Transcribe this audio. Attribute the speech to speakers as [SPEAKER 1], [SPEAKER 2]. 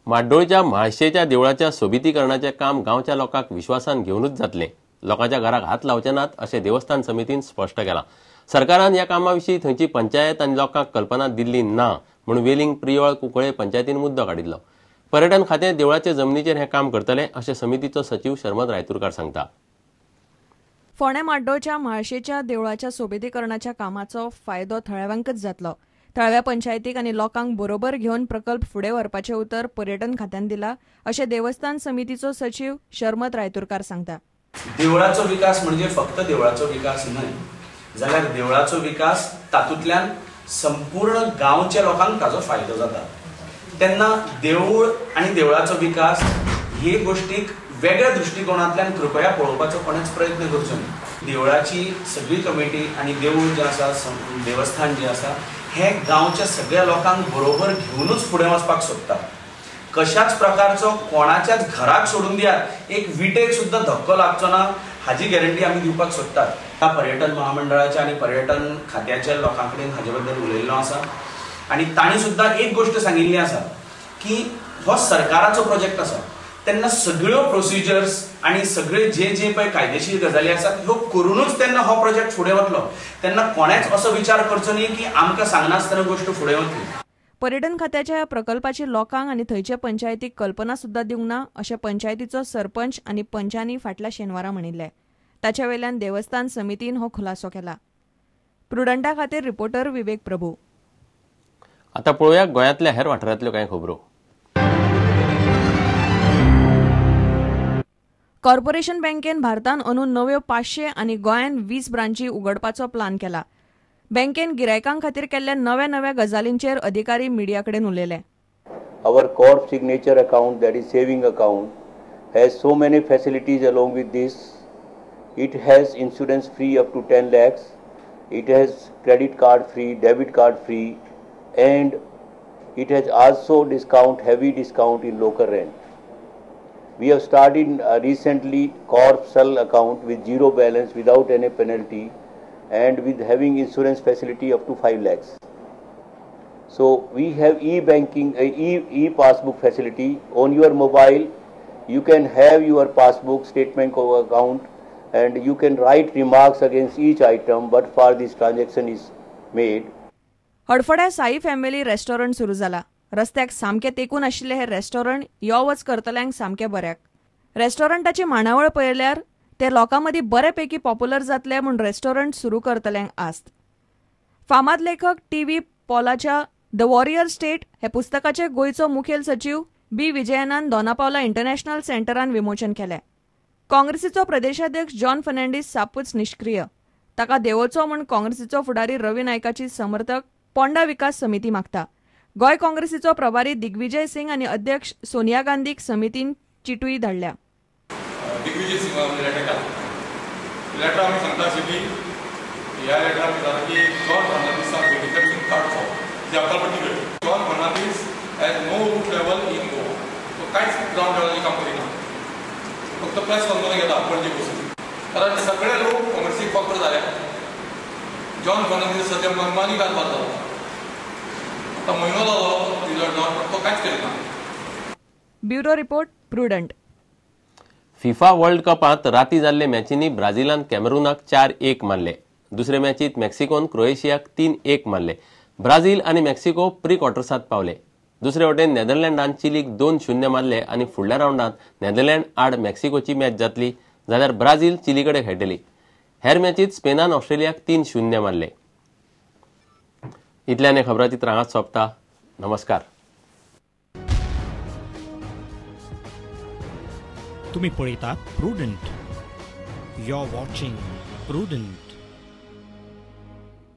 [SPEAKER 1] माड्डोळच्या म्हाळशेच्या देवळाच्या सोबितीकरणाचे काम गांवच्या लोकांक विश्वासान घेवनूच जातले। लोकांच्या घराक हात लावचे नात अशें देवस्थान समितीन स्पष्ट केलां। सरकारान ह्या कामाविशीं थंयची पंचायत आनी लोकांक कल्पना दिल्ली ना म्हूण वेलिंग प्रियोळ कुंकळे पंचायतीन मुद्दो काडिल्लो। पर्यटन खातें देवळाचे जमनीचेर हें काम करतले अशें समितीचो सचिव शर्मद रायतुरकार सांगता।
[SPEAKER 2] फोंडें माड्डोळच्या म्हाळशेच्या देवळाच्या सोबितीकरणाच्या कामाचो फायदो थळाव्यांकच जातलो। थळाव्या पंचायतीक आनी लोकांक बरोबर घेवन प्रकल्प फुडें व्हरपाचें उतर पर्यटन खात्यान दिलां अशें देवस्थान समितीचो सचिव शर्मद रायतुरकार सांगता।
[SPEAKER 3] देवळाचो विकास म्हणजे फक्त देवळाचो विकास न्हय, जाल्यार देवळाचो विकास तातूंतल्यान संपूर्ण गांवच्या लोकांक ताजो फायदो जाता। तेन्ना देवूळ आनी देवळाचो विकास हे गोष्टीक वेगळ्या दृश्टिकोनांतल्यान कृपया पळोवपाचो कोणेच प्रयत्न करचो न्हय। देवळाची सगळी कमिटी आनी देवूळ जें आसा, देवस्थान जें आसा, हे गांवच्या सगळ्या लोकांक बरोबर घेवनूच फुडें वचपाक सोदता। कशाच प्रकारचो कोणाच्याच घराक सोडून दियात, एक विटेक सुद्दां धक्को लागचो ना हाची गॅरंटी आमी दिवपाक सोदतात। ह्या पर्यटन महामंडळाच्या आनी पर्यटन खात्याच्या लोकां कडेन हाचे बद्दल उलयल्लो आसा आनी तांणी सुद्दां एक गोष्ट सांगिल्ली आसा की हो सरकाराचो प्रोजेक्ट आसा, तेन्ना सगळ्यो प्रोसिजर्स आनी सगळे जे पळय कायदेशीर गजाली आसात ह्यो करूनच तेन्ना हो प्रोजेक्ट फुडें वतलो। तेन्ना कोणेच असो विचार करचो न्ही की आमकां सांगनासतना गोष्ट फुडें वतली।
[SPEAKER 2] पर्यटन खात्याच्या ह्या प्रकल्पाची लोकांक आनी थंयचे पंचायतीक कल्पना सुद्दां दिवंक ना अशें पंचायतीचो सरपंच आनी पंचांनी फाटल्या शेनवारा म्हणिल्लें। ताचे वेल्यान देवस्थान समितीन हो खुलासो केला। प्रुडंटा खातीर रिपोर्टर विवेक प्रभू।
[SPEAKER 1] आता पळोवया गोंयांतल्या हेर वाठारांतल्यो कांय खबरो।
[SPEAKER 2] कॉर्पोरेशन बँकेन भारतान अंदून नव्यो 500 आनी गोंयान 20 ब्रांची उगडपाचो प्लान केला। बँकेन गिरायकांक खातीर केल्ल्या नव्या गजालींचेर अधिकारी मिडिया कडेन उलयले।
[SPEAKER 4] Our core signature account, that is saving account, has so many facilities along with this. It has insurance free up to 10 lakhs. It has credit card free, debit card free, and it has also heavy discount in local rent. We have started recently Corp Cell account with zero balance without any penalty and with having insurance facility up to 5 lakhs. So we have e-banking, e-passbook facility on your mobile. You can have your passbook statement account and you can write remarks against each item but for this transaction is made.
[SPEAKER 2] हडफड्या Sai family restaurant सुरू जाला। रस्त्याक सामके तेकून आशिल्ले हे restaurant यो वच करतल्यांक सामके बऱ्याक। रेस्टॉरंटाची मांडावळ पळयल्यार ते लोकां मदीं बरेपैकी पॉप्युलर जातले म्हूण रेस्टॉरंट सुरू करतल्यांक आस्त। फामाद लेखक टी.व्ही. पॉलाच्या द वॉरियर स्टेट हे पुस्तकाचे गोंयचो मुखेल सचिव बी. विजयनान दोनापावला इंटरनॅशनल सेंटरान विमोचन केलें। काँग्रेसीचो प्रदेशाध्यक्ष जॉन फर्नांडीस सापूच निश्क्रीय। ताका देंवोचो म्हूण काँग्रेसीचो फुडारी रवी नायकाची समर्थक पोंडा विकास समिती मागता। गोंय काँग्रेसीचो प्रभारी दिग्विजय सिंग आनी अध्यक्ष सोनिया गांधीक समितीन चिटूय धाडल्या।
[SPEAKER 5] दिग्विजय सिंग लेटर आमी सांगता की ह्या लेटरान भितर की जॉन फर्नांडीसाक मेडिकल काडचो जे अकालपट्टी घेतली। John Fernandes has no root level in Goa, तो कांयच ग्राउंड लेवलाची काम करिना, फक्त प्रेस कॉन्फरन्स घेता पणजे बसून। कारण सगळे लोक काँग्रेसीक वापर जाले। जॉन फर्नांडीस सध्या मनमानी घालपाक जालो, आता म्हयनो जालो रिजल्ट जावन पण तो कांयच करिना।
[SPEAKER 2] Bureau report Prudent.
[SPEAKER 1] FIFA world कपांत राती जाल्ले मॅचींनी ब्राझीलान कॅमेरूनाक 4-1 मारले। दुसरे मॅचींत मेक्सिकोन क्रोएशियाक 3-1 मारले। ब्राझील आनी मेक्सिको प्री क्वार्टर्सांत पावले। दुसरे वटेन नेदरलँडान चिलीक 2-0 मारले आनी फुडल्या रावंडांत नेदरलँड आड मेक्सिकोची मॅच जातली, जाल्यार ब्राझील चिलीकडे खेळटली। हेर मॅचींत स्पेनान ऑस्ट्रेलियाक 3-0 मारले। इतल्यान हे खबराचित्र हांगाच सोंपता। नमस्कार।
[SPEAKER 6] तुम्ही पळयतात Prudent. You are watching prudent.